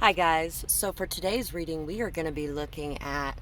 Hi guys, so for today's reading we are going to be looking at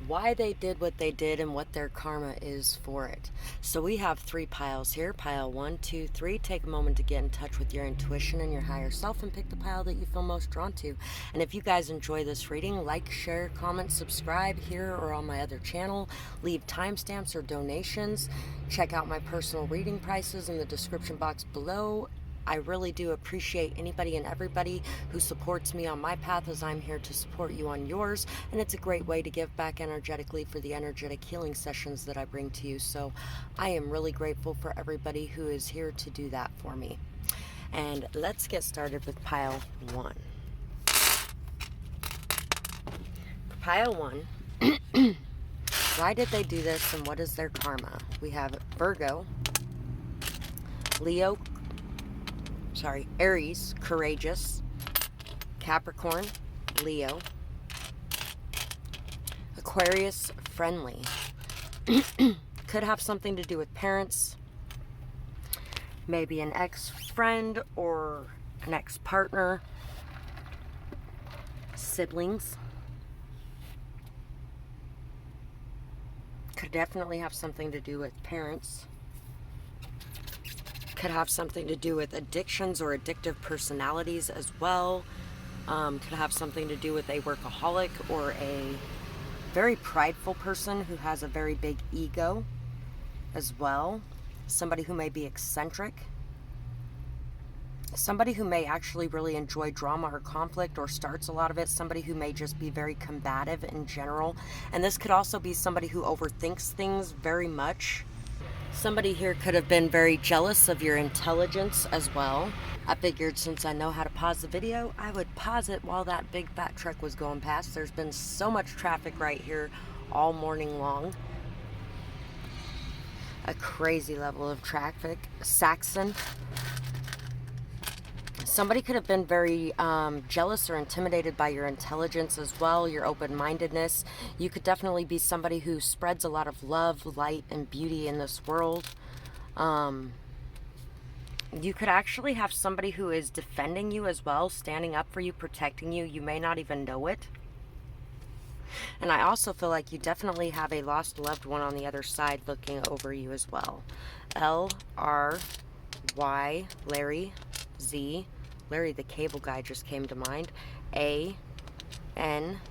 why they did what they did and what their karma is for it. So we have 3 piles here. Pile 1, 2, 3. Take a moment to get in touch with your intuition and your higher self and pick the pile that you feel most drawn to. And if you guys enjoy this reading, like, share, comment, subscribe here or on my other channel. Leave timestamps or donations. Check out my personal reading prices in the description box below. I really do appreciate anybody and everybody who supports me on my path, as I'm here to support you on yours, and it's a great way to give back energetically for the energetic healing sessions that I bring to you. So I am really grateful for everybody who is here to do that for me. And let's get started with pile 1. For pile 1, why did they do this and what is their karma? We have Virgo, Aries, courageous, Capricorn, Leo, Aquarius, friendly. Could have something to do with parents, maybe an ex-friend or an ex-partner, siblings. Could definitely have something to do with parents. Could have something to do with addictions or addictive personalities as well. Could have something to do with a workaholic or a very prideful person who has a very big ego as well. Somebody who may be eccentric. Somebody who may actually really enjoy drama or conflict or starts a lot of it. Somebody who may just be very combative in general. And this could also be somebody who overthinks things very much. Somebody here could have been very jealous of your intelligence as well. I figured since I know how to pause the video, I would pause it while that big fat truck was going past. There's been so much traffic right here all morning long. A crazy level of traffic. Saxon. Somebody could have been very jealous or intimidated by your intelligence as well, your open-mindedness. You could definitely be somebody who spreads a lot of love, light, and beauty in this world. You could actually have somebody who is defending you as well, standing up for you, protecting you. You may not even know it. And I also feel like you definitely have a lost loved one on the other side looking over you as well. L-R-Y, Larry, Z, Larry the Cable Guy just came to mind. A, N,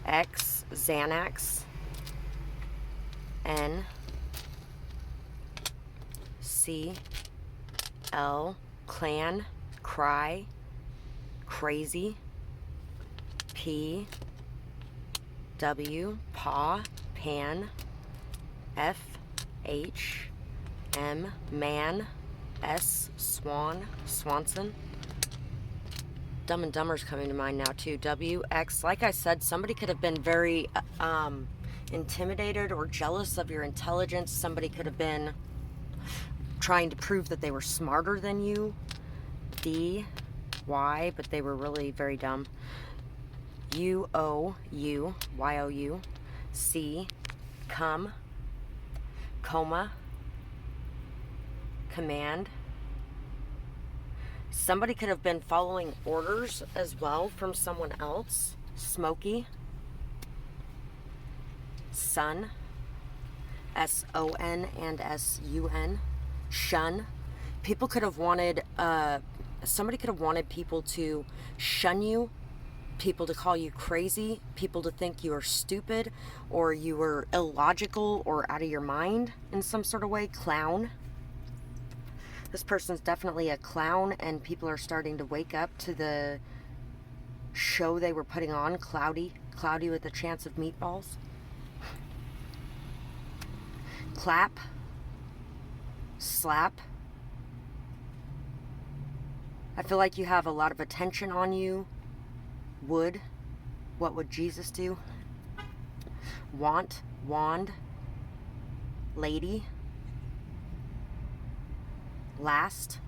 X, Xanax, N, C, L, Clan, Cry, Crazy, P, W, Paw, Pan, F, H, M, Man, S, Swan, Swanson. Dumb and Dumber's coming to mind now too. W, X. Like I said, somebody could have been very intimidated or jealous of your intelligence. Somebody could have been trying to prove that they were smarter than you. D, Y, but they were really very dumb. U, O, U, Y, O, U. C, come, coma, command. Somebody could have been following orders as well from someone else. Smoky. Sun. S-O-N and S-U-N. Shun. People could have wanted, somebody could have wanted people to shun you, people to call you crazy, people to think you are stupid or you were illogical or out of your mind in some sort of way. Clown. This person's definitely a clown, and people are starting to wake up to the show they were putting on. Cloudy with a chance of meatballs. Clap. Slap. I feel like you have a lot of attention on you. Would. What would Jesus do? Want. Wand. Lady. Last.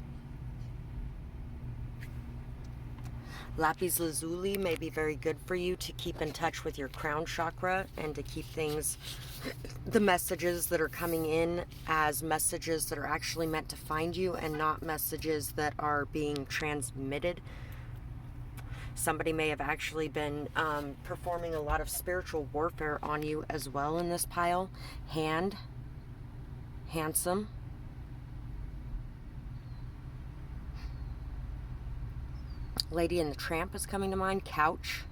Lapis lazuli may be very good for you to keep in touch with your crown chakra and to keep things, the messages that are coming in, as messages that are actually meant to find you and not messages that are being transmitted. Somebody may have actually been performing a lot of spiritual warfare on you as well in this pile. Hand, handsome, Lady and the Tramp is coming to mind. Couch,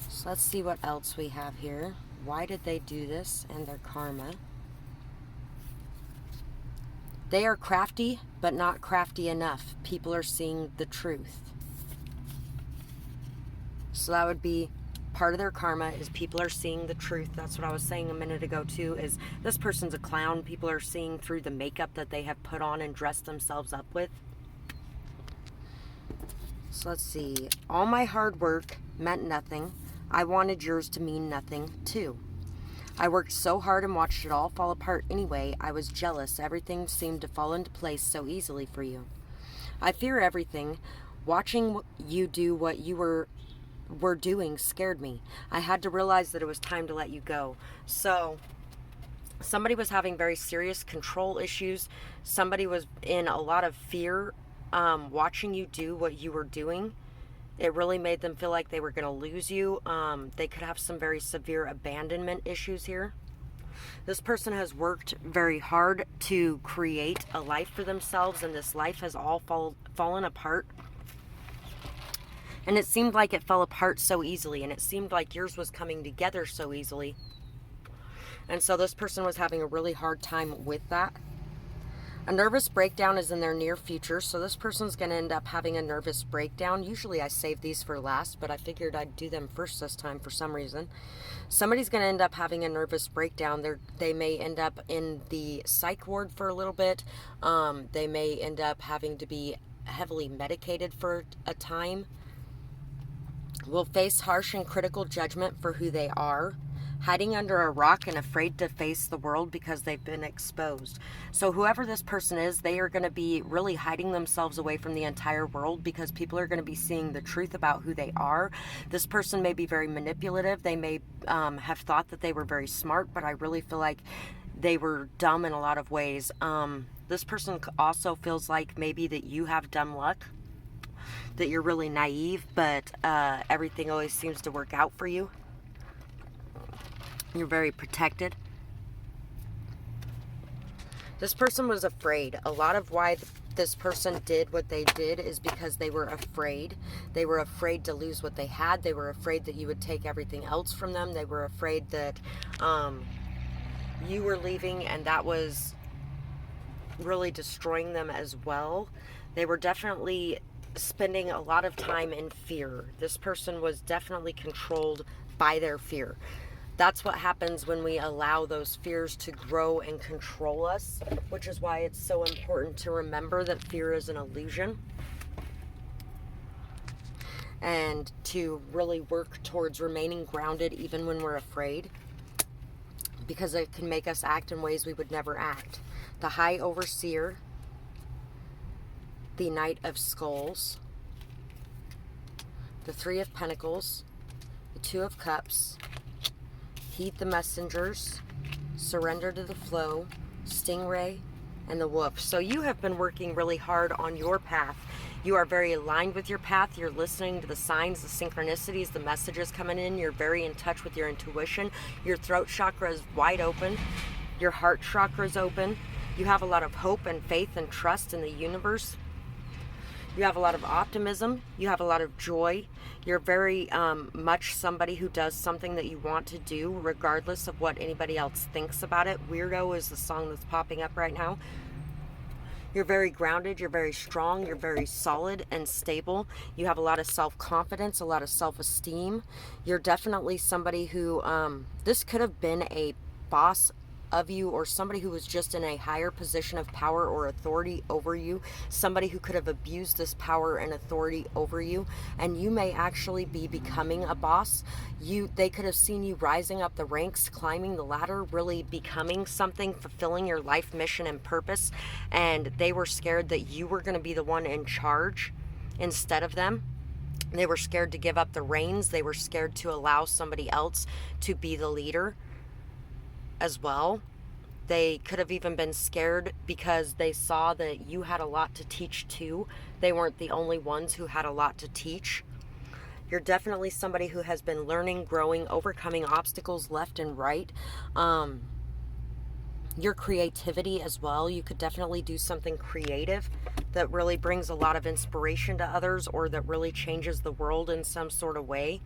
so let's see what else we have here. Why did they do this and their karma? They are crafty, but not crafty enough. People are seeing the truth. So that would be part of their karma, is people are seeing the truth. That's what I was saying a minute ago too, is this person's a clown. People are seeing through the makeup that they have put on and dressed themselves up with. So let's see. All my hard work meant nothing. I wanted yours to mean nothing too. I worked so hard and watched it all fall apart anyway. I was jealous. Everything seemed to fall into place so easily for you. I fear everything. Watching you do what you were doing scared me. I had to realize that it was time to let you go. So somebody was having very serious control issues. Somebody was in a lot of fear watching you do what you were doing. It really made them feel like they were going to lose you. They could have some very severe abandonment issues here. This person has worked very hard to create a life for themselves, and this life has all fallen apart. And it seemed like it fell apart so easily, and it seemed like yours was coming together so easily. And so this person was having a really hard time with that. A nervous breakdown is in their near future, so this person's going to end up having a nervous breakdown. Usually I save these for last, but I figured I'd do them first this time for some reason. Somebody's going to end up having a nervous breakdown. They may end up in the psych ward for a little bit. They may end up having to be heavily medicated for a time. Will face harsh and critical judgment for who they are. Hiding under a rock and afraid to face the world because they've been exposed. So whoever this person is, they are going to be really hiding themselves away from the entire world because people are going to be seeing the truth about who they are. This person may be very manipulative. They may have thought that they were very smart, but I really feel like they were dumb in a lot of ways. This person also feels like maybe that you have dumb luck, that you're really naive, but everything always seems to work out for you. You're very protected. This person was afraid. A lot of why this person did what they did is because they were afraid. They were afraid to lose what they had. They were afraid that you would take everything else from them. They were afraid that you were leaving, and that was really destroying them as well. They were definitely spending a lot of time in fear. This person was definitely controlled by their fear. That's what happens when we allow those fears to grow and control us, which is why it's so important to remember that fear is an illusion and to really work towards remaining grounded even when we're afraid, because it can make us act in ways we would never act. The High Overseer, the Knight of Skulls, the Three of Pentacles, the Two of Cups, Heed the Messengers, Surrender to the Flow, Stingray, and the Wolf. So you have been working really hard on your path. You are very aligned with your path. You're listening to the signs, the synchronicities, the messages coming in. You're very in touch with your intuition. Your throat chakra is wide open. Your heart chakra is open. You have a lot of hope and faith and trust in the universe. You have a lot of optimism. You have a lot of joy. You're very much somebody who does something that you want to do regardless of what anybody else thinks about it. Weirdo is the song that's popping up right now. You're very grounded. You're very strong. You're very solid and stable. You have a lot of self-confidence, a lot of self-esteem. You're definitely somebody who, this could have been a boss of you, or somebody who was just in a higher position of power or authority over you, somebody who could have abused this power and authority over you, and you may actually be becoming a boss. They could have seen you rising up the ranks, climbing the ladder, really becoming something, fulfilling your life mission and purpose, and they were scared that you were going to be the one in charge instead of them. They were scared to give up the reins. They were scared to allow somebody else to be the leader as well. They could have even been scared because they saw that you had a lot to teach too. They weren't the only ones who had a lot to teach. You're definitely somebody who has been learning, growing, overcoming obstacles left and right. Your creativity as well. You could definitely do something creative that really brings a lot of inspiration to others, or that really changes the world in some sort of way.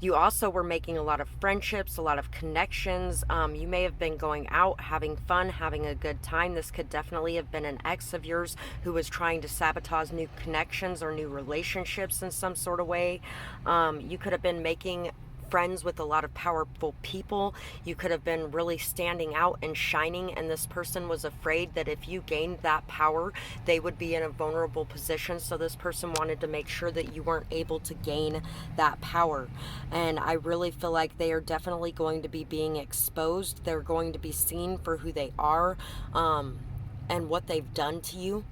You also were making a lot of friendships, a lot of connections. You may have been going out, having fun, having a good time. This could definitely have been an ex of yours who was trying to sabotage new connections or new relationships in some sort of way. You could have been making friends with a lot of powerful people. You could have been really standing out and shining, and this person was afraid that if you gained that power, they would be in a vulnerable position. So this person wanted to make sure that you weren't able to gain that power. And I really feel like they are definitely going to be being exposed. They're going to be seen for who they are, and what they've done to you.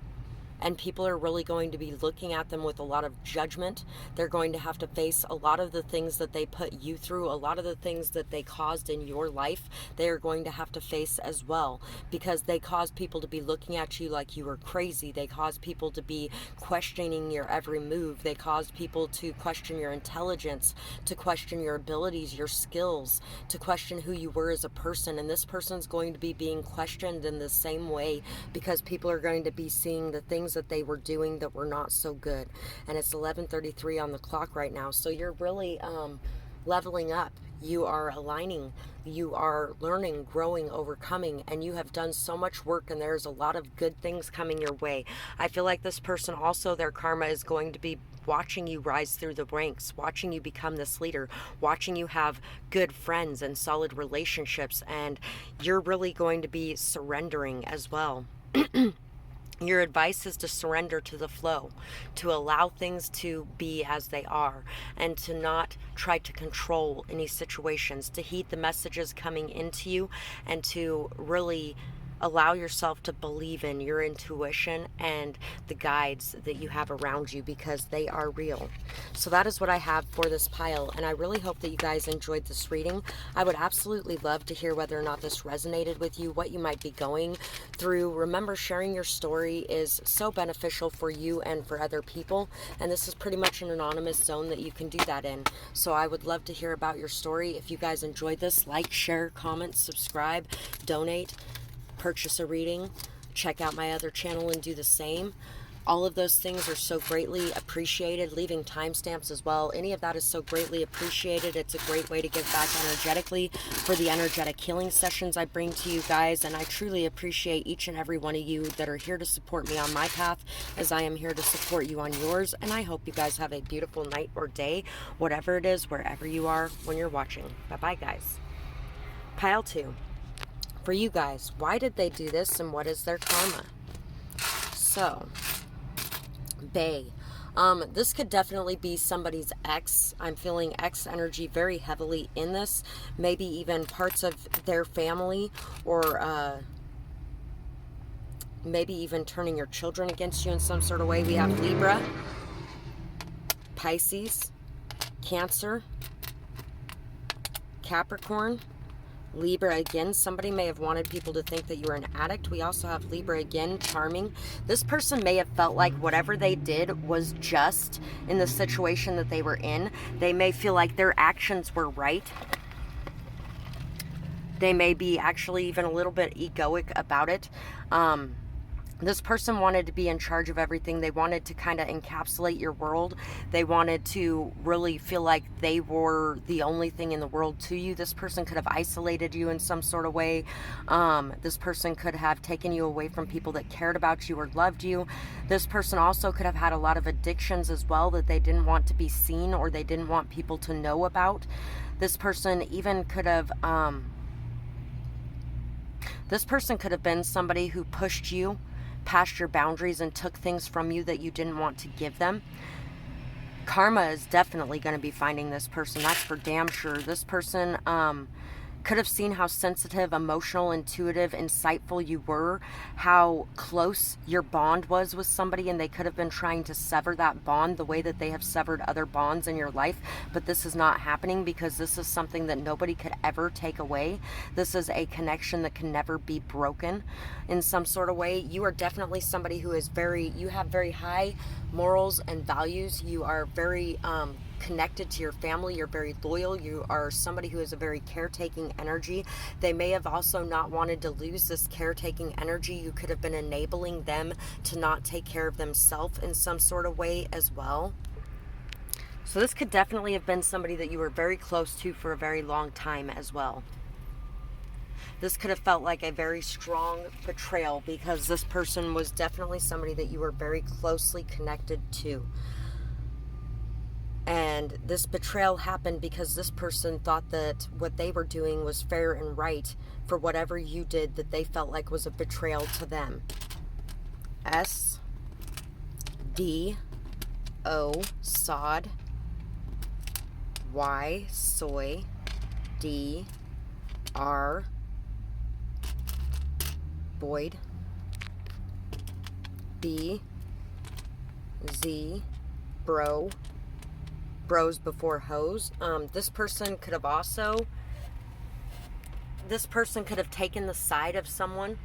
And people are really going to be looking at them with a lot of judgment. They're going to have to face a lot of the things that they put you through, a lot of the things that they caused in your life. They are going to have to face as well, because they caused people to be looking at you like you were crazy. They caused people to be questioning your every move. They caused people to question your intelligence, to question your abilities, your skills, to question who you were as a person. And this person's going to be being questioned in the same way, because people are going to be seeing the things that they were doing that were not so good. And it's 11:33 on the clock right now, so you're really leveling up. You are aligning, you are learning, growing, overcoming, and you have done so much work, and there's a lot of good things coming your way. I feel like this person also, their karma is going to be watching you rise through the ranks, watching you become this leader, watching you have good friends and solid relationships, and you're really going to be surrendering as well. Your advice is to surrender to the flow, to allow things to be as they are, and to not try to control any situations, to heed the messages coming into you, and to really allow yourself to believe in your intuition and the guides that you have around you, because they are real. So that is what I have for this pile, and I really hope that you guys enjoyed this reading. I would absolutely love to hear whether or not this resonated with you, what you might be going through. Remember, sharing your story is so beneficial for you and for other people, and this is pretty much an anonymous zone that you can do that in. So I would love to hear about your story. If you guys enjoyed this, like, share, comment, subscribe, donate, purchase a reading, check out my other channel and do the same. All of those things are so greatly appreciated. Leaving timestamps as well, any of that is so greatly appreciated. It's a great way to give back energetically for the energetic healing sessions I bring to you guys, and I truly appreciate each and every one of you that are here to support me on my path, as I am here to support you on yours. And I hope you guys have a beautiful night or day, whatever it is, wherever you are when you're watching. Bye bye, guys. Pile 2. For you guys, why did they do this, and what is their karma? So, Bay. This could definitely be somebody's ex. I'm feeling ex energy very heavily in this. Maybe even parts of their family, or maybe even turning your children against you in some sort of way. We have Libra, Pisces, Cancer, Capricorn, Libra again. Somebody may have wanted people to think that you were an addict. We also have Libra again, charming. This person may have felt like whatever they did was just in the situation that they were in. They may feel like their actions were right. They may be actually even a little bit egoic about it. This person wanted to be in charge of everything. They wanted to kind of encapsulate your world. They wanted to really feel like they were the only thing in the world to you. This person could have isolated you in some sort of way. This person could have taken you away from people that cared about you or loved you. This person also could have had a lot of addictions as well that they didn't want to be seen, or they didn't want people to know about. This person even could have... this person could have been somebody who pushed you past your boundaries and took things from you that you didn't want to give them. Karma is definitely going to be finding this person. That's for damn sure. This person Could have seen how sensitive, emotional, intuitive, insightful you were, how close your bond was with somebody, and they could have been trying to sever that bond the way that they have severed other bonds in your life. But this is not happening, because this is something that nobody could ever take away. This is a connection that can never be broken in some sort of way. You are definitely somebody who is you have very high morals and values. You are very connected to your family. You're very loyal. You are somebody who has a very caretaking energy. They may have also not wanted to lose this caretaking energy. You could have been enabling them to not take care of themselves in some sort of way as well. So this could definitely have been somebody that you were very close to for a very long time as well. This could have felt like a very strong betrayal, because this person was definitely somebody that you were very closely connected to. And this betrayal happened because this person thought that what they were doing was fair and right for whatever you did that they felt like was a betrayal to them. S-D-O, sod. Y, soy. D-R, Boyd. B-Z, bro. Bros before hoes. This person could have taken the side of someone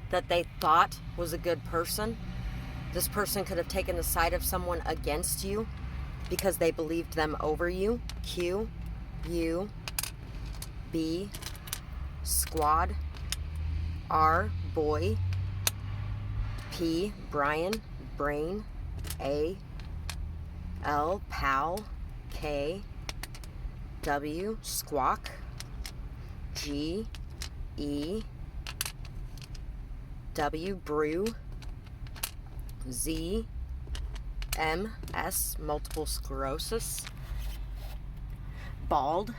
that they thought was a good person. This person could have taken the side of someone against you because they believed them over you. Q, U, B, squad. R, boy. P, Brian, brain. A, L, pal. K, W, squawk. G, E, W, brew. Z, M, S, multiple sclerosis. Bald.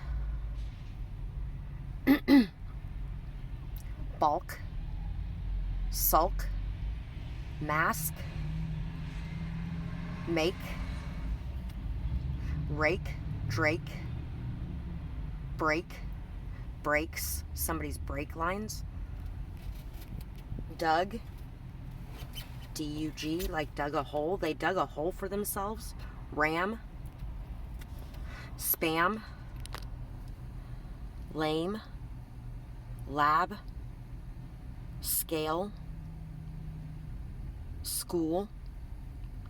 Bulk. Sulk. Mask. Make. Rake. Drake. Break. Breaks. Somebody's brake lines. Dug. D-U-G, like dug a hole. They dug a hole for themselves. Ram. Spam. Lame. Lab. Scale. School.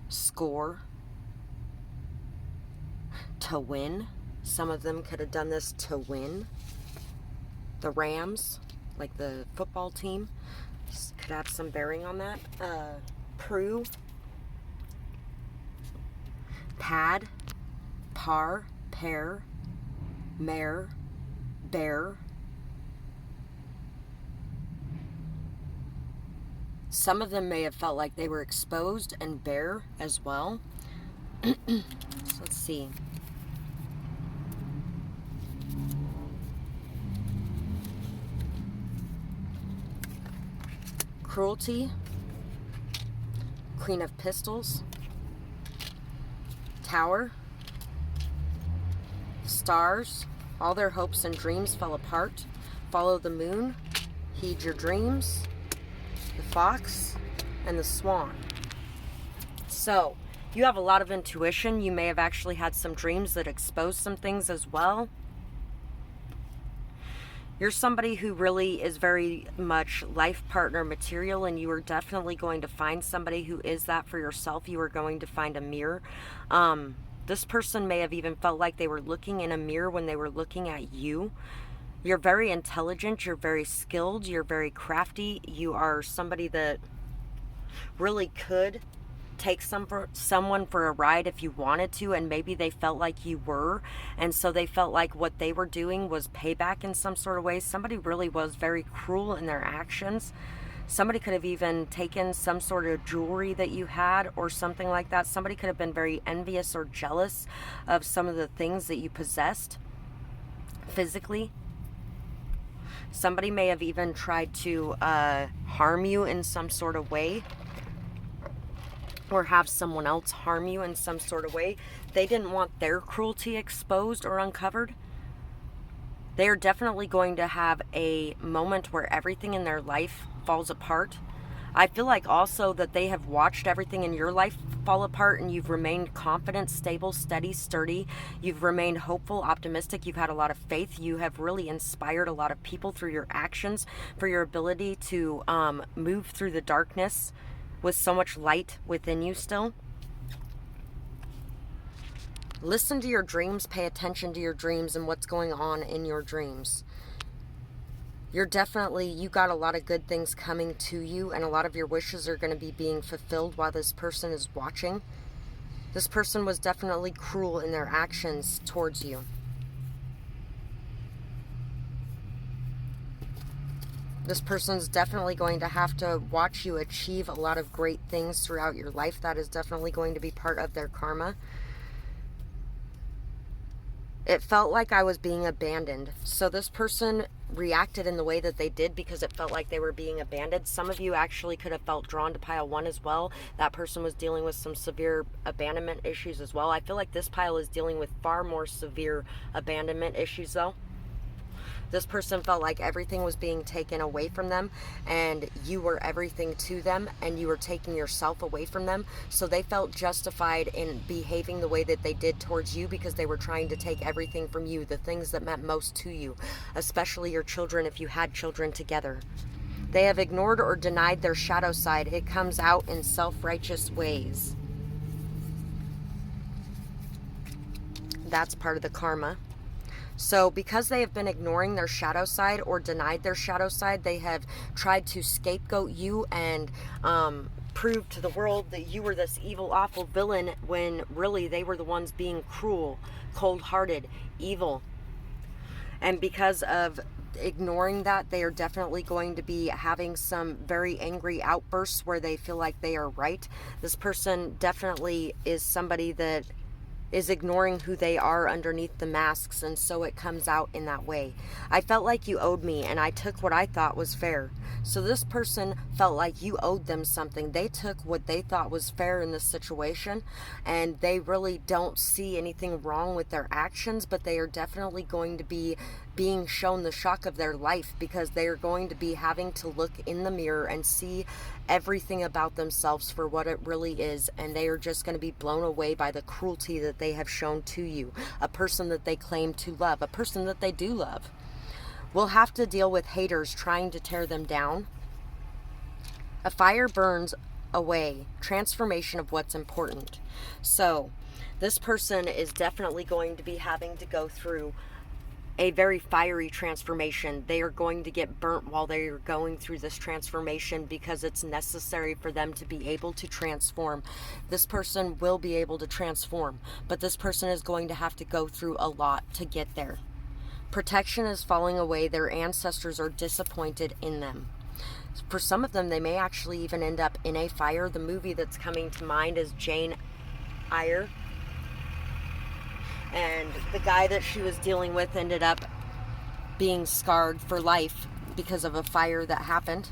Score. To win. Some of them could have done this to win. The Rams, like the football team, could have some bearing on that. Prue. Pad. Par. Pair. Mare. Bear. Some of them may have felt like they were exposed and bare as well. So let's see. Cruelty. Queen of Pistols. Tower. Stars. All their hopes and dreams fell apart. Follow the moon. Heed your dreams. The fox and the swan. So, you have a lot of intuition. You may have actually had some dreams that exposed some things as well. You're somebody who really is very much life partner material, and you are definitely going to find somebody who is that for yourself. You are going to find a mirror. This person may have even felt like they were looking in a mirror when they were looking at you. You're very intelligent, you're very skilled, you're very crafty. You are somebody that really could take someone for a ride if you wanted to, and maybe they felt like you were, and so they felt like what they were doing was payback in some sort of way. Somebody really was very cruel in their actions. Somebody could have even taken some sort of jewelry that you had or something like that. Somebody could have been very envious or jealous of some of the things that you possessed physically. Somebody may have even tried to harm you in some sort of way, or have someone else harm you in some sort of way. They didn't want their cruelty exposed or uncovered. They are definitely going to have a moment where everything in their life falls apart. I feel like also that they have watched everything in your life fall apart, and you've remained confident, stable, steady, sturdy. You've remained hopeful, optimistic. You've had a lot of faith. You have really inspired a lot of people through your actions, for your ability to move through the darkness with so much light within you still. Listen to your dreams, pay attention to your dreams and what's going on in your dreams. You got a lot of good things coming to you, and a lot of your wishes are going to be being fulfilled while this person is watching. This person was definitely cruel in their actions towards you. This person's definitely going to have to watch you achieve a lot of great things throughout your life. That is definitely going to be part of their karma. It felt like I was being abandoned. So this person reacted in the way that they did because it felt like they were being abandoned. Some of you actually could have felt drawn to pile 1 as well. That person was dealing with some severe abandonment issues as well. I feel like this pile is dealing with far more severe abandonment issues though. This person felt like everything was being taken away from them, and you were everything to them, and you were taking yourself away from them. So they felt justified in behaving the way that they did towards you because they were trying to take everything from you, the things that meant most to you, especially your children if you had children together. They have ignored or denied their shadow side. It comes out in self-righteous ways. That's part of the karma. So because they have been ignoring their shadow side or denied their shadow side, they have tried to scapegoat you and prove to the world that you were this evil, awful villain when really they were the ones being cruel, cold-hearted, evil. And because of ignoring that, they are definitely going to be having some very angry outbursts where they feel like they are right. This person definitely is somebody that is ignoring who they are underneath the masks, and so it comes out in that way. I felt like you owed me, and I took what I thought was fair. So this person felt like you owed them something. They took what they thought was fair in this situation, and they really don't see anything wrong with their actions, but they are definitely going to be being shown the shock of their life because they are going to be having to look in the mirror and see everything about themselves for what it really is, and they are just going to be blown away by the cruelty that they have shown to you, a person that they claim to love, a person that they do love. Will have to deal with haters trying to tear them down. A fire burns away, transformation of what's important. So this person is definitely going to be having to go through a very fiery transformation. They are going to get burnt while they are going through this transformation because it's necessary for them to be able to transform. This person will be able to transform, but this person is going to have to go through a lot to get there. Protection is falling away. Their ancestors are disappointed in them. For some of them, they may actually even end up in a fire. The movie that's coming to mind is Jane Eyre. And the guy that she was dealing with ended up being scarred for life because of a fire that happened.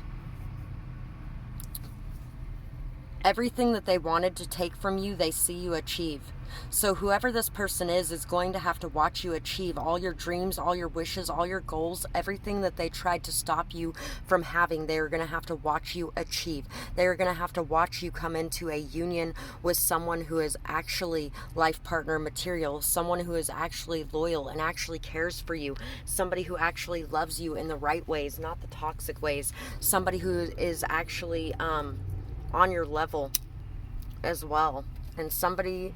Everything that they wanted to take from you, they see you achieve. So whoever this person is going to have to watch you achieve all your dreams, all your wishes, all your goals, everything that they tried to stop you from having. They are going to have to watch you achieve. They are going to have to watch you come into a union with someone who is actually life partner material, someone who is actually loyal and actually cares for you, somebody who actually loves you in the right ways, not the toxic ways, somebody who is actually on your level as well, and somebody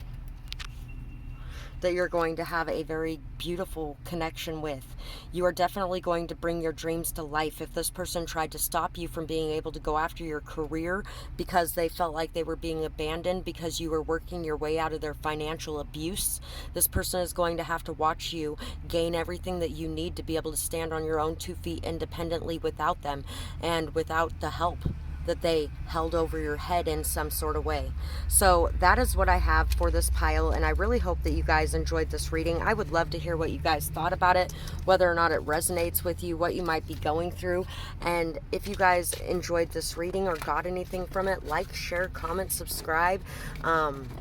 that you're going to have a very beautiful connection with. You are definitely going to bring your dreams to life. If this person tried to stop you from being able to go after your career because they felt like they were being abandoned because you were working your way out of their financial abuse, this person is going to have to watch you gain everything that you need to be able to stand on your own 2 feet independently without them and without the help that they held over your head in some sort of way. So that is what I have for this pile, and I really hope that you guys enjoyed this reading. I would love to hear what you guys thought about it, whether or not it resonates with you, what you might be going through. And if you guys enjoyed this reading or got anything from it, like, share, comment, subscribe,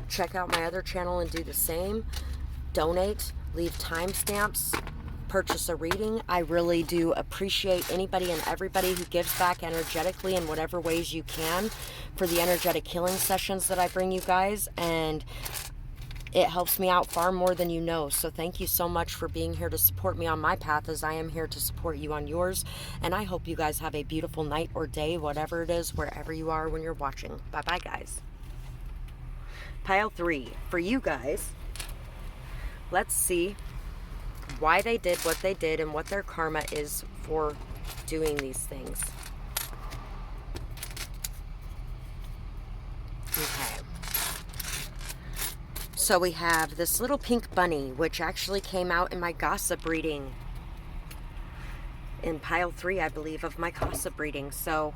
check out my other channel and do the same. Donate, leave timestamps. purchase a reading. I really do appreciate anybody and everybody who gives back energetically in whatever ways you can for the energetic healing sessions that I bring you guys, and it helps me out far more than you know. So thank you so much for being here to support me on my path, as I am here to support you on yours. And I hope you guys have a beautiful night or day, whatever it is, wherever you are when you're watching. Bye-bye, guys. Pile 3. For you guys, let's see why they did what they did and what their karma is for doing these things. Okay. So we have this little pink bunny, which actually came out in my gossip reading. In pile 3, I believe, of my gossip reading. So,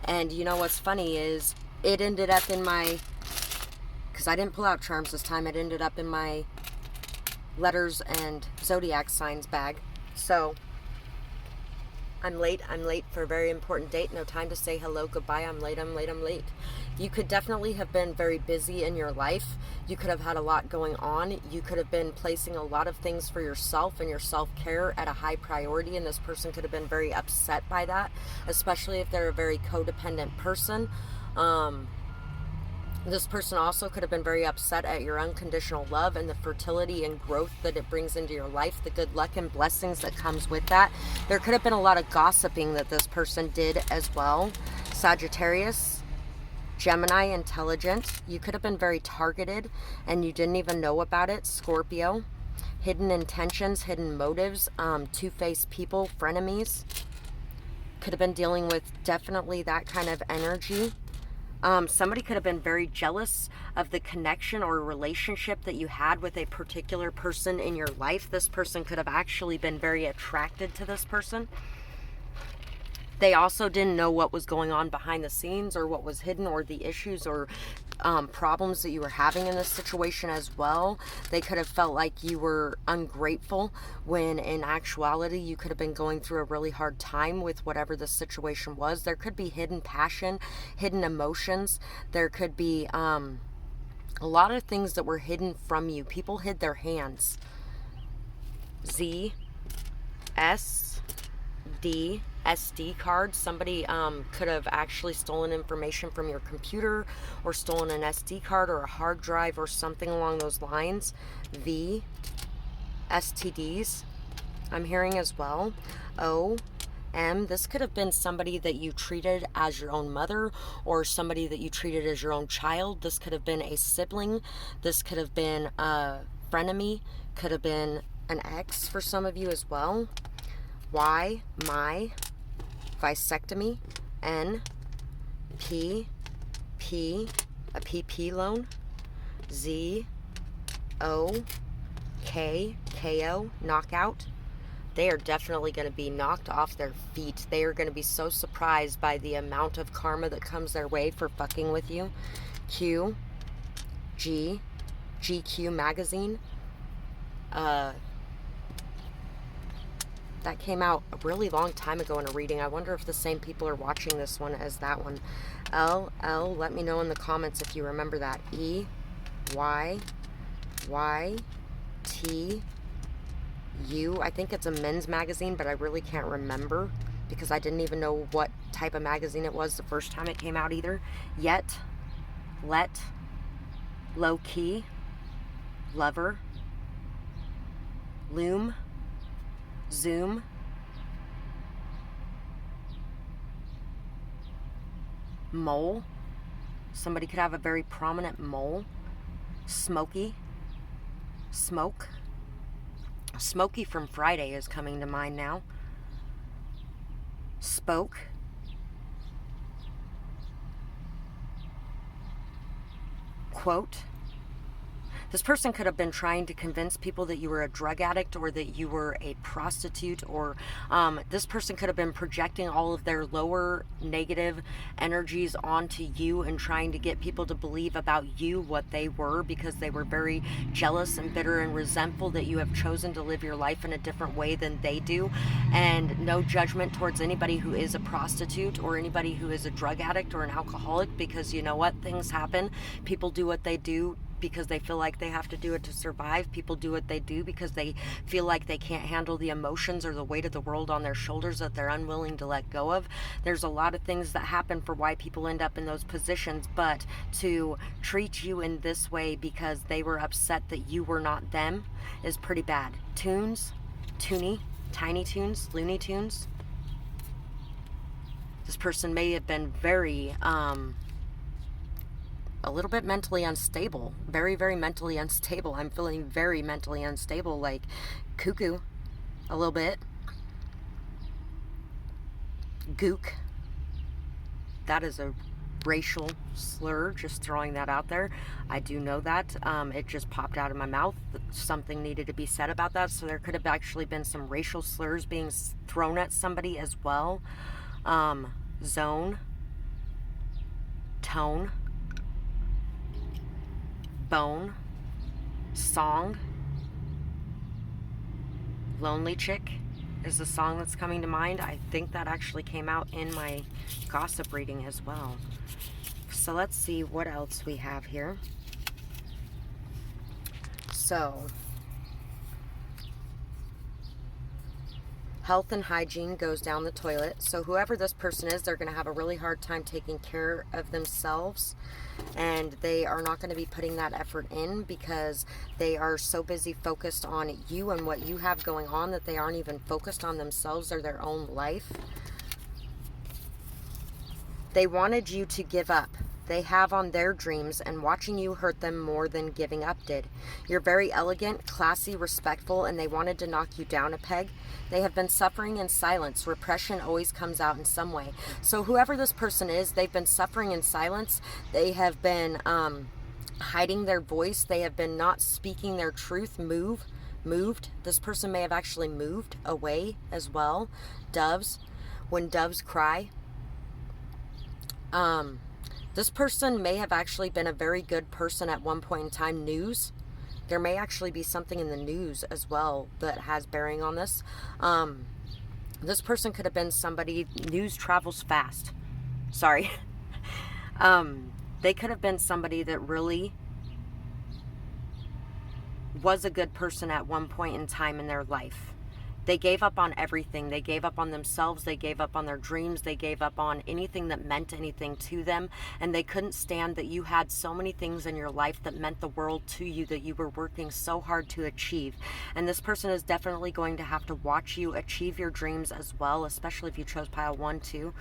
and you know what's funny is it ended up in my, because I didn't pull out charms this time, it ended up in my letters and zodiac signs bag. So I'm late for a very important date. No time to say hello, goodbye. I'm late. You could definitely have been very busy in your life. You could have had a lot going on. You could have been placing a lot of things for yourself and your self-care at a high priority, and this person could have been very upset by that, especially if they're a very codependent person. This person also could have been very upset at your unconditional love and the fertility and growth that it brings into your life, the good luck and blessings that comes with that. There could have been a lot of gossiping that this person did as well. Sagittarius, Gemini, intelligent. You could have been very targeted and you didn't even know about it. Scorpio, hidden intentions, hidden motives, two-faced people, frenemies. Could have been dealing with definitely that kind of energy. Somebody could have been very jealous of the connection or relationship that you had with a particular person in your life. This person could have actually been very attracted to this person. They also didn't know what was going on behind the scenes, or what was hidden, or the issues or problems that you were having in this situation as well. They could have felt like you were ungrateful, when in actuality you could have been going through a really hard time with whatever the situation was. There could be hidden passion, hidden emotions. There could be a lot of things that were hidden from you. People hid their hands. Z, S, D, SD card. Somebody could have actually stolen information from your computer, or stolen an SD card or a hard drive or something along those lines. V, STDs, I'm hearing as well. O, M, this could have been somebody that you treated as your own mother, or somebody that you treated as your own child. This could have been a sibling. This could have been a frenemy. Could have been an ex for some of you as well. Y, my, vasectomy. N, P, a PP loan. Z, O, K, KO, knockout. They are definitely going to be knocked off their feet. They are going to be so surprised by the amount of karma that comes their way for fucking with you. Q, G, GQ magazine. That came out a really long time ago in a reading. I wonder if the same people are watching this one as that one. L, let me know in the comments if you remember that. E, Y, T, U. I think it's a men's magazine, but I really can't remember because I didn't even know what type of magazine it was the first time it came out either. Yet, let, low key, lover, loom, Zoom, mole. Somebody could have a very prominent mole. Smoky, smoke. Smokey from Friday is coming to mind now. Spoke. Quote. This person could have been trying to convince people that you were a drug addict, or that you were a prostitute, or this person could have been projecting all of their lower negative energies onto you and trying to get people to believe about you what they were, because they were very jealous and bitter and resentful that you have chosen to live your life in a different way than they do. And no judgment towards anybody who is a prostitute or anybody who is a drug addict or an alcoholic, because you know what? Things happen. People do what they do. because they feel like they have to do it to survive. People do what they do because they feel like they can't handle the emotions or the weight of the world on their shoulders that they're unwilling to let go of. There's a lot of things that happen for why people end up in those positions, but to treat you in this way because they were upset that you were not them is pretty bad. Tiny Toons, Looney Tunes. This person may have been very, a little bit mentally unstable. Very, very mentally unstable. I'm feeling very mentally unstable, like cuckoo, a little bit. Gook. That is a racial slur, just throwing that out there. I do know that. It just popped out of my mouth. Something needed to be said about that, so there could have actually been some racial slurs being thrown at somebody as well. Zone, tone, bone, song, lonely chick is the song that's coming to mind. I think that actually came out in my gossip reading as well. So let's see what else we have here. So, health and hygiene goes down the toilet. So whoever this person is, they're going to have a really hard time taking care of themselves, and they are not going to be putting that effort in because they are so busy focused on you and what you have going on that they aren't even focused on themselves or their own life. They wanted you to give up. They have on their dreams, and watching you hurt them more than giving up did. You're very elegant, classy, respectful, and they wanted to knock you down a peg. They have been suffering in silence. Repression always comes out in some way. So whoever this person is, they've been suffering in silence. They have been hiding their voice. They have been not speaking their truth. Moved. This person may have actually moved away as well. Doves. When doves cry. This person may have actually been a very good person at one point in time. News. There may actually be something in the news as well that has bearing on this. This person could have been somebody, news travels fast. Sorry. They could have been somebody that really was a good person at one point in time in their life. They gave up on everything. They gave up on themselves. They gave up on their dreams. They gave up on anything that meant anything to them. And they couldn't stand that you had so many things in your life that meant the world to you that you were working so hard to achieve. And this person is definitely going to have to watch you achieve your dreams as well, especially if you chose pile 2.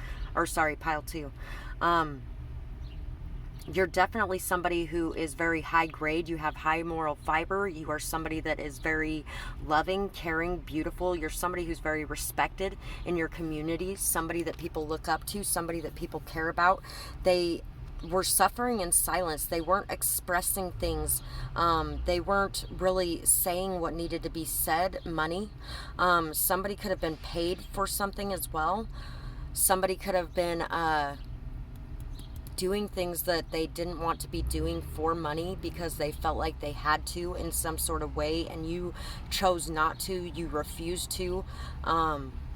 You're definitely somebody who is very high grade. You have high moral fiber. You are somebody that is very loving, caring, beautiful. You're somebody who's very respected in your community, somebody that people look up to, somebody that people care about. They were suffering in silence. They weren't expressing things. They weren't really saying what needed to be said. Money. Somebody could have been paid for something as well. Somebody could have been doing things that they didn't want to be doing for money because they felt like they had to in some sort of way, and you chose not to. You refused to.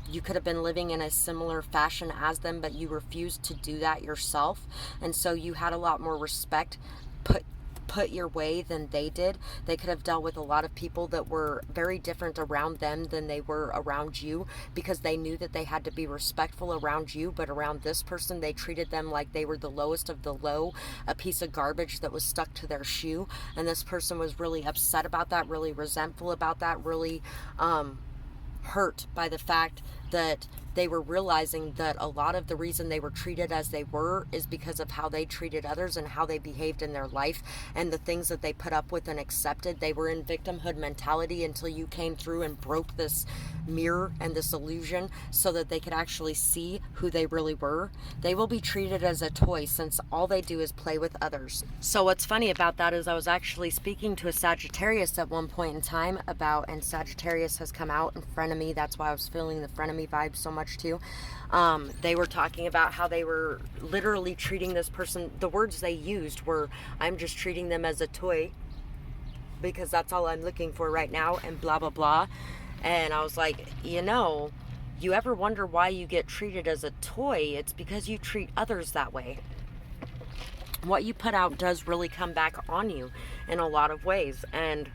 You could have been living in a similar fashion as them, but you refused to do that yourself, and so you had a lot more respect put your way than they did. They could have dealt with a lot of people that were very different around them than they were around you, because they knew that they had to be respectful around you, but around this person they treated them like they were the lowest of the low, a piece of garbage that was stuck to their shoe. And this person was really upset about that, really resentful about that, really hurt by the fact that they were realizing that a lot of the reason they were treated as they were is because of how they treated others and how they behaved in their life and the things that they put up with and accepted. They were in victimhood mentality until you came through and broke this mirror and this illusion so that they could actually see who they really were. They will be treated as a toy since all they do is play with others. So what's funny about that is I was actually speaking to a Sagittarius at one point in time about, and Sagittarius has come out in front of me. That's why I was feeling the frenemy vibe so much too. They were talking about how they were literally treating this person. The words they used were, I'm just treating them as a toy because that's all I'm looking for right now, and blah blah blah. And I was like, you ever wonder why you get treated as a toy? It's because you treat others that way. what you put out does really come back on you in a lot of ways. And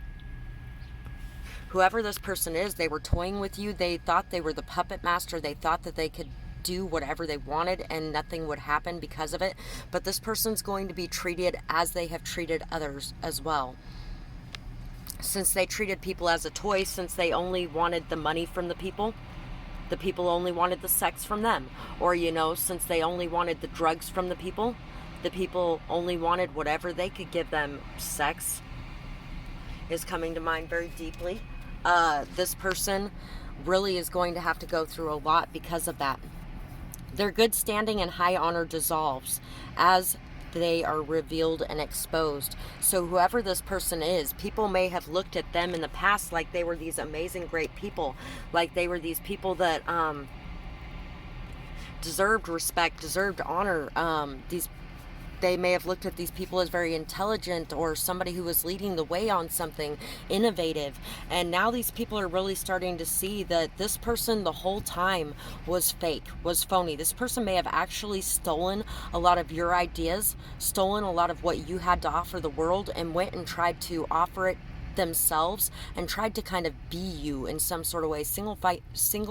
whoever this person is, they were toying with you. They thought they were the puppet master. They thought that they could do whatever they wanted and nothing would happen because of it. But this person's going to be treated as they have treated others as well. Since they treated people as a toy, since they only wanted the money from the people only wanted the sex from them. Or, since they only wanted the drugs from the people only wanted whatever they could give them. Sex is coming to mind very deeply. This person really is going to have to go through a lot because of that. Their good standing and high honor dissolves as they are revealed and exposed. So whoever this person is, people may have looked at them in the past like they were these amazing, great people, like they were these people that deserved respect, deserved honor. They may have looked at these people as very intelligent or somebody who was leading the way on something innovative. And now these people are really starting to see that this person the whole time was fake, was phony. This person may have actually stolen a lot of your ideas, stolen a lot of what you had to offer the world, and went and tried to offer it themselves and tried to kind of be you in some sort of way. Single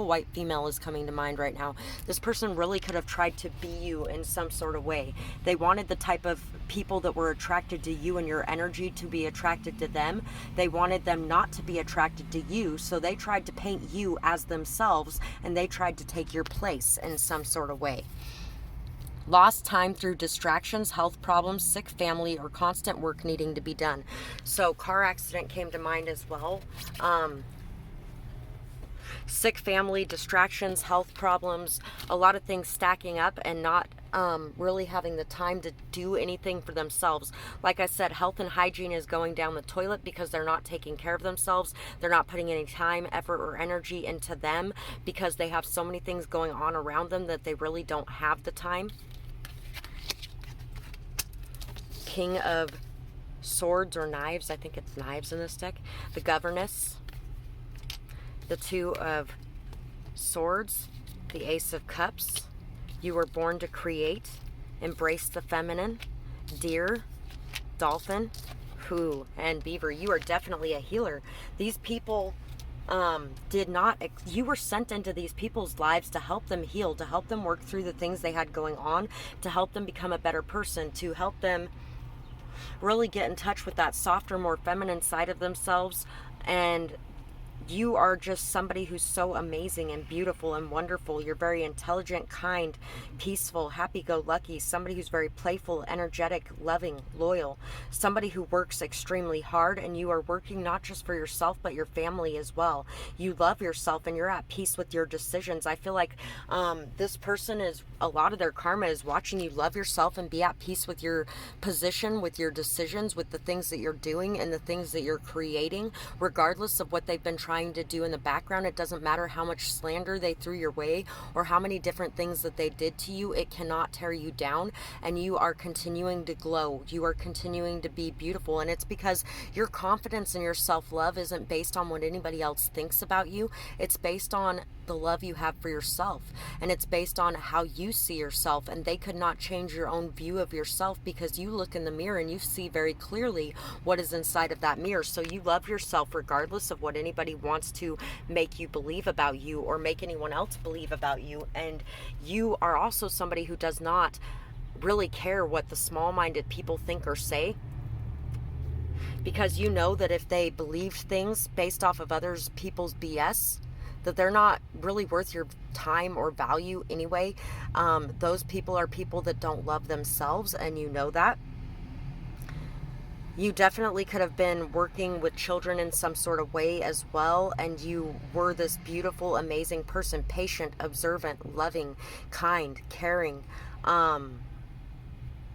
white female is coming to mind right now. This person really could have tried to be you in some sort of way. They wanted the type of people that were attracted to you and your energy to be attracted to them. They wanted them not to be attracted to you, so they tried to paint you as themselves, and they tried to take your place in some sort of way. Lost time through distractions, health problems, sick family, or constant work needing to be done. So car accident came to mind as well. Sick family, distractions, health problems, a lot of things stacking up and not really having the time to do anything for themselves. Like I said, health and hygiene is going down the toilet because they're not taking care of themselves. They're not putting any time, effort, or energy into them because they have so many things going on around them that they really don't have the time. King of Swords or Knives. I think it's knives in this deck. The Governess. The Two of Swords. The Ace of Cups. You were born to create. Embrace the feminine. Deer. Dolphin. And Beaver. You are definitely a healer. These people you were sent into these people's lives to help them heal, to help them work through the things they had going on, to help them become a better person, to help them really get in touch with that softer, more feminine side of themselves. And you are just somebody who's so amazing and beautiful and wonderful. You're very intelligent, kind, peaceful, happy-go-lucky, somebody who's very playful, energetic, loving, loyal, somebody who works extremely hard, and you are working not just for yourself but your family as well. You love yourself and you're at peace with your decisions. I feel like this person is, a lot of their karma is watching you love yourself and be at peace with your position, with your decisions, with the things that you're doing and the things that you're creating, regardless of what they've been trying to do in the background. It doesn't matter how much slander they threw your way or how many different things that they did to you. It cannot tear you down, and you are continuing to glow. You are continuing to be beautiful, and it's because your confidence and your self-love isn't based on what anybody else thinks about you. It's based on the love you have for yourself, and it's based on how you see yourself. And they could not change your own view of yourself because you look in the mirror and you see very clearly what is inside of that mirror. So you love yourself regardless of what anybody wants to make you believe about you or make anyone else believe about you. And you are also somebody who does not really care what the small-minded people think or say, because you know that if they believed things based off of others people's BS, that they're not really worth your time or value anyway. Those people are people that don't love themselves, and you know that. You definitely could have been working with children in some sort of way as well, and you were this beautiful, amazing person, patient, observant, loving, kind, caring.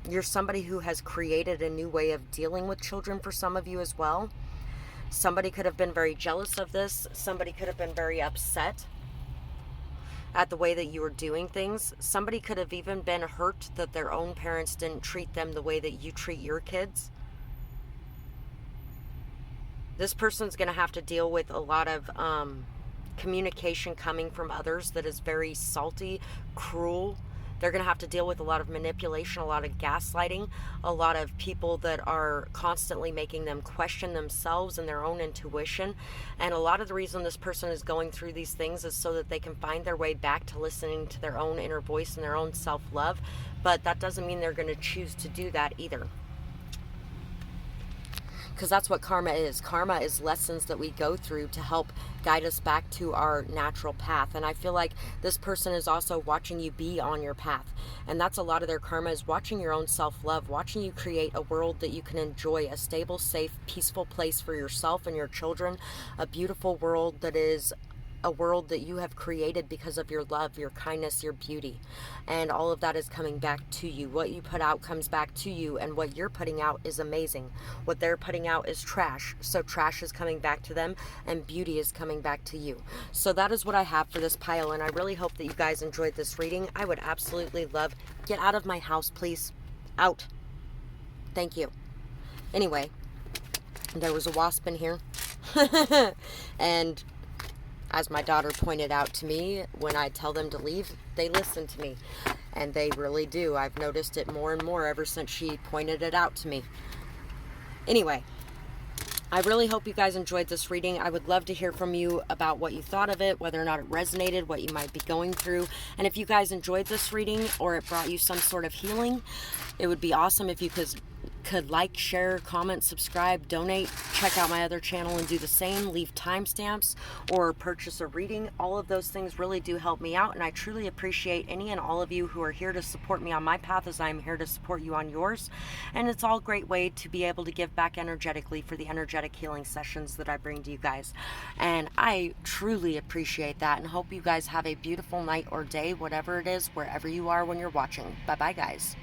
You're somebody who has created a new way of dealing with children for some of you as well. Somebody could have been very jealous of this. Somebody could have been very upset at the way that you were doing things. Somebody could have even been hurt that their own parents didn't treat them the way that you treat your kids. This person's going to have to deal with a lot of communication coming from others that is very salty, cruel, They're going to have to deal with a lot of manipulation, a lot of gaslighting, a lot of people that are constantly making them question themselves and their own intuition. And a lot of the reason this person is going through these things is so that they can find their way back to listening to their own inner voice and their own self-love. But that doesn't mean they're going to choose to do that either. Because that's what karma is. Karma is lessons that we go through to help guide us back to our natural path. And I feel like this person is also watching you be on your path. And that's a lot of their karma, is watching your own self-love, watching you create a world that you can enjoy, a stable, safe, peaceful place for yourself and your children, a beautiful world that is a world that you have created because of your love, your kindness, your beauty. And all of that is coming back to you. What you put out comes back to you, and what you're putting out is amazing. What they're putting out is trash. So trash is coming back to them, and beauty is coming back to you. So that is what I have for this pile, and I really hope that you guys enjoyed this reading. I would absolutely love, get out of my house, please. Out. Thank you. Anyway, there was a wasp in here. And as my daughter pointed out to me, when I tell them to leave, they listen to me. And they really do. I've noticed it more and more ever since she pointed it out to me. Anyway, I really hope you guys enjoyed this reading. I would love to hear from you about what you thought of it, whether or not it resonated, what you might be going through. And if you guys enjoyed this reading or it brought you some sort of healing, it would be awesome if you could like, share, comment, subscribe, donate, check out my other channel and do the same, leave timestamps, or purchase a reading. All of those things really do help me out, and I truly appreciate any and all of you who are here to support me on my path as I'm here to support you on yours. And it's all a great way to be able to give back energetically for the energetic healing sessions that I bring to you guys. And I truly appreciate that, and hope you guys have a beautiful night or day, whatever it is, wherever you are when you're watching. Bye-bye, guys.